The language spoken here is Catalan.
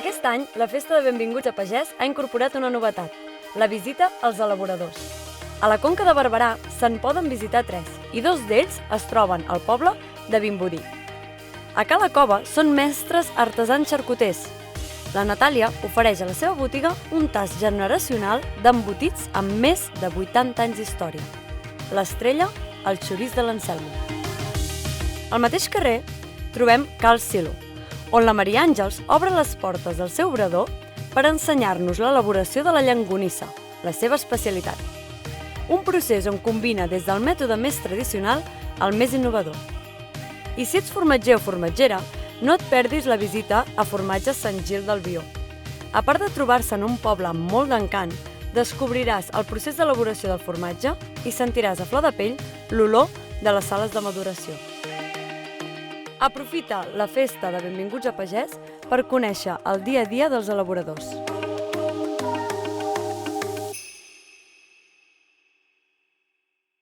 Aquest any, la Festa de Benvinguts a Pagès ha incorporat una novetat, la visita als elaboradors. A la Conca de Barberà se'n poden visitar 3, i 2 d'ells es troben al poble de Vimbodí. A Cala Cova són mestres artesans xarcuters. La Natàlia ofereix a la seva botiga un tast generacional d'embotits amb més de 80 anys d'història. L'estrella, el xoriç de l'Anselmo. Al mateix carrer trobem Cal Silo, on la Maria Àngels obre les portes del seu obrador per ensenyar-nos l'elaboració de la llonganissa, la seva especialitat. Un procés on combina des del mètode més tradicional al més innovador. I si ets formatger o formatgera, no et perdis la visita a Formatges Sant Gil del Vió. A part de trobar-se en un poble amb molt d'encant, descobriràs el procés d'elaboració del formatge i sentiràs a flor de pell l'olor de les sales de maduració. Aprofita la festa de Benvinguts a Pagès per conèixer el dia a dia dels elaboradors.